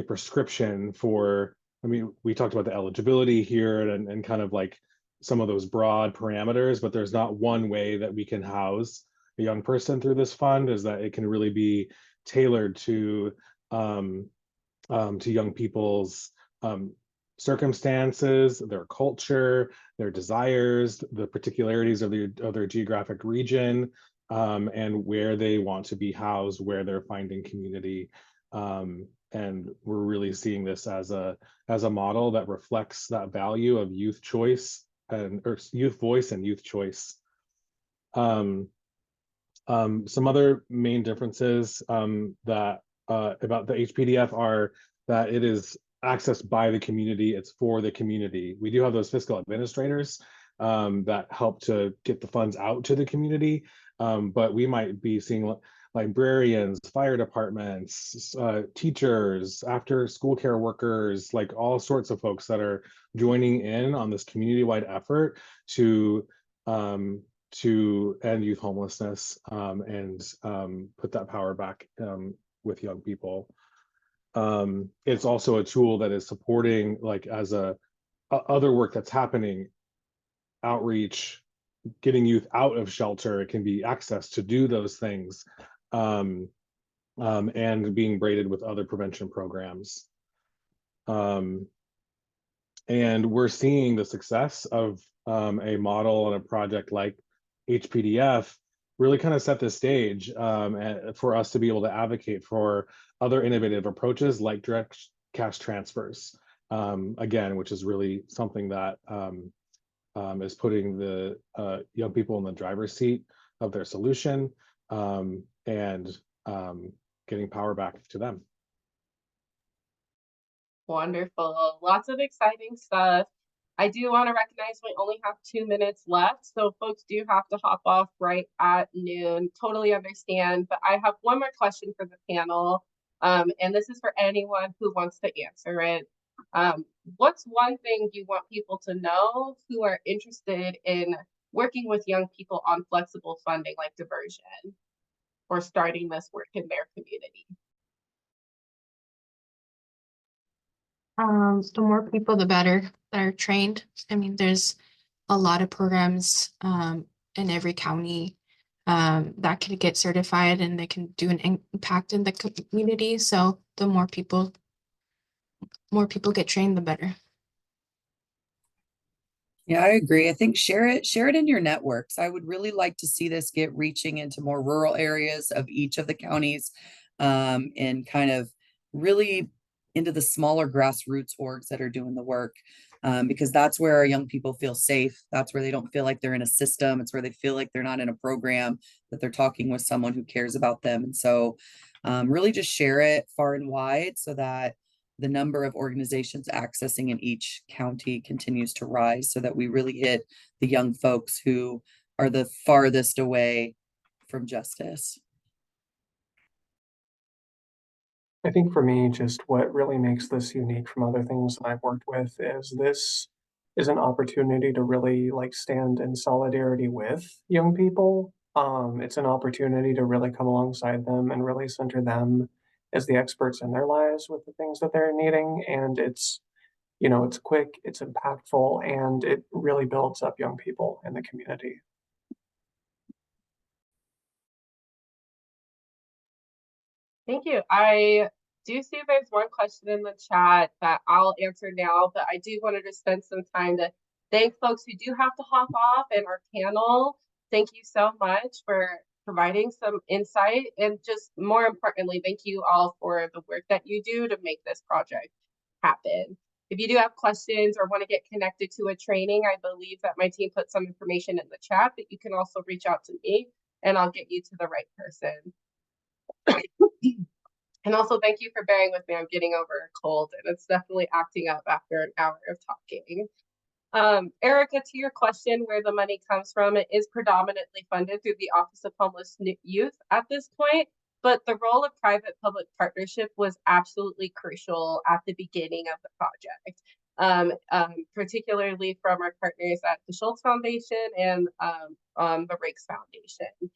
H: prescription for, I mean, we talked about the eligibility here and kind of like some of those broad parameters, but there's not one way that we can house a young person through this fund, is that it can really be tailored to young people's circumstances, their culture, their desires, the particularities of their geographic region, and where they want to be housed, where they're finding community. And we're really seeing this as a model that reflects that value of youth choice or youth voice and youth choice. Some other main differences that about the HPDF are that it is accessed by the community. It's for the community. We do have those fiscal administrators that help to get the funds out to the community, but we might be seeing librarians, fire departments, teachers, after school care workers, like all sorts of folks that are joining in on this community-wide effort to end youth homelessness and put that power back with young people. It's also a tool that is supporting, like, as other work that's happening, outreach, getting youth out of shelter. It can be access to do those things, and being braided with other prevention programs. And we're seeing the success of a model and a project like HPDF really kind of set the stage for us to be able to advocate for other innovative approaches like direct cash transfers, again, which is really something that is putting the young people in the driver's seat of their solution, and getting power back to them.
A: Wonderful. Lots of exciting stuff. I do want to recognize we only have 2 minutes left, so folks do have to hop off right at noon. Totally understand, but I have one more question for the panel, and this is for anyone who wants to answer it. What's one thing you want people to know who are interested in working with young people on flexible funding like diversion, or starting this work in their community?
G: The more people, the better, that are trained. I mean, there's a lot of programs in every county that can get certified and they can do an impact in the community. So the more people get trained, the better.
F: Yeah, I agree. I think share it in your networks. I would really like to see this get reaching into more rural areas of each of the counties, and kind of really into the smaller grassroots orgs that are doing the work, because that's where our young people feel safe. That's where they don't feel like they're in a system. It's where they feel like they're not in a program, that they're talking with someone who cares about them. And so really just share it far and wide so that the number of organizations accessing in each county continues to rise, so that we really hit the young folks who are the farthest away from justice.
E: I think for me, just what really makes this unique from other things that I've worked with is this is an opportunity to really like stand in solidarity with young people. It's an opportunity to really come alongside them and really center them as the experts in their lives with the things that they're needing. And it's, it's quick, it's impactful, and it really builds up young people in the community.
A: Thank you. I do see there's one question in the chat that I'll answer now, but I do want to just spend some time to thank folks who do have to hop off and our panel. Thank you so much for providing some insight, and just more importantly, thank you all for the work that you do to make this project happen. If you do have questions or want to get connected to a training, I believe that my team put some information in the chat, but you can also reach out to me and I'll get you to the right person. And also thank you for bearing with me. I'm getting over a cold and it's definitely acting up after an hour of talking. Erica, to your question, where the money comes from, it is predominantly funded through the Office of Homeless Youth at this point, but the role of private-public partnership was absolutely crucial at the beginning of the project, particularly from our partners at the Schultz Foundation and the Rakes Foundation.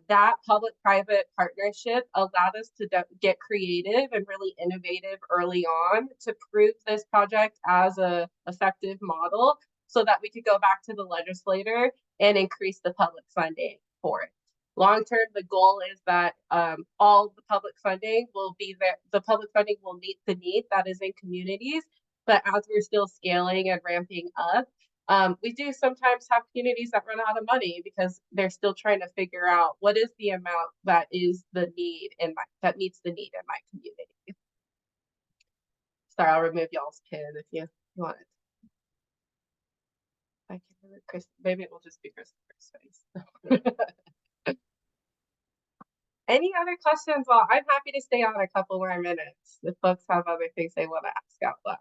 A: That public-private partnership allowed us to get creative and really innovative early on to prove this project as an effective model so that we could go back to the legislator and increase the public funding for it. Long term, the goal is that all the public funding will be there. The public funding will meet the need that is in communities, but as we're still scaling and ramping up, we do sometimes have communities that run out of money because they're still trying to figure out what is the amount that is the need that meets the need in my community. Sorry, I'll remove y'all's pin if you want it. I can't remember Chris. Maybe it will just be Christopher's face. Any other questions? Well, I'm happy to stay on a couple more minutes if folks have other things they want to ask out loud.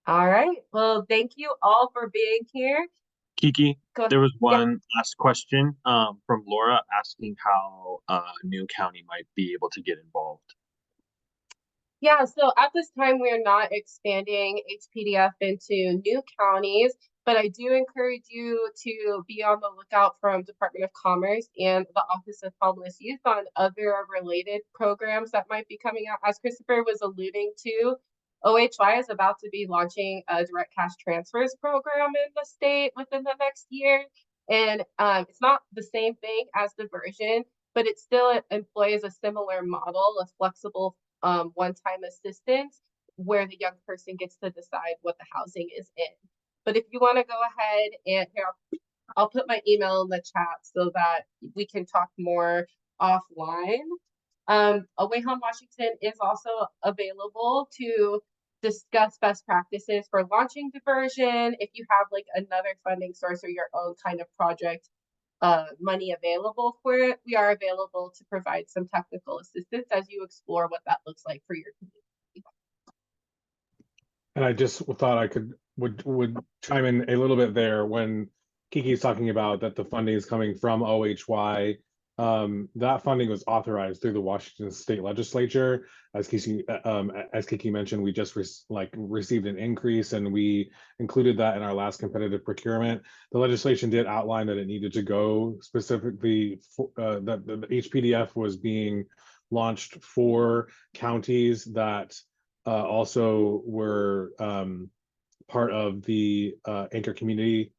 A: All right. Well, thank you all for being here.
C: Kiki, there was one last question from Laura asking how New County might be able to get involved.
A: Yeah, so at this time, we're not expanding HPDF into new counties, but I do encourage you to be on the lookout from Department of Commerce and the Office of Homeless Youth on other related programs that might be coming out. As Christopher was alluding to, OHY is about to be launching a direct cash transfers program in the state within the next year. And it's not the same thing as diversion, but it still employs a similar model of flexible one-time assistance where the young person gets to decide what the housing is in. But if you want to go ahead and here, I'll put my email in the chat so that we can talk more offline. Away Home Washington is also available to discuss best practices for launching diversion. If you have like another funding source or your own kind of project money available for it, we are available to provide some technical assistance as you explore what that looks like for your community.
H: And I just thought I would chime in a little bit there when Kiki's talking about that the funding is coming from OHY. That funding was authorized through the Washington State Legislature. As Kiki mentioned, we just received an increase, and we included that in our last competitive procurement. The legislation did outline that it needed to go specifically that the HPDF was being launched for counties that also were part of the Anchor Community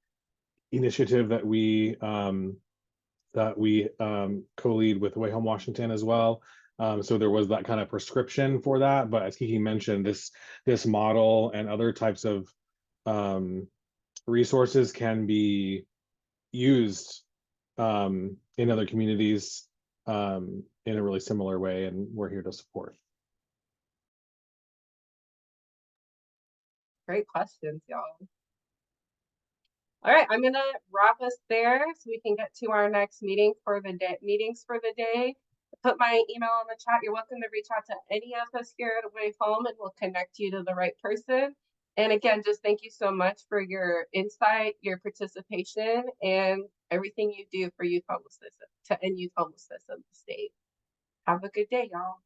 H: Initiative that we co-lead with Away Home Washington as well. So there was that kind of prescription for that. But as Kiki mentioned, this model and other types of resources can be used in other communities in a really similar way, and we're here to support.
A: Great questions, y'all. All right, I'm gonna wrap us there so we can get to our next meetings for the day. Put my email in the chat. You're welcome to reach out to any of us here at Away Home and we'll connect you to the right person. And again, just thank you so much for your insight, your participation, and everything you do for youth homelessness to end youth homelessness in the state. Have a good day, y'all.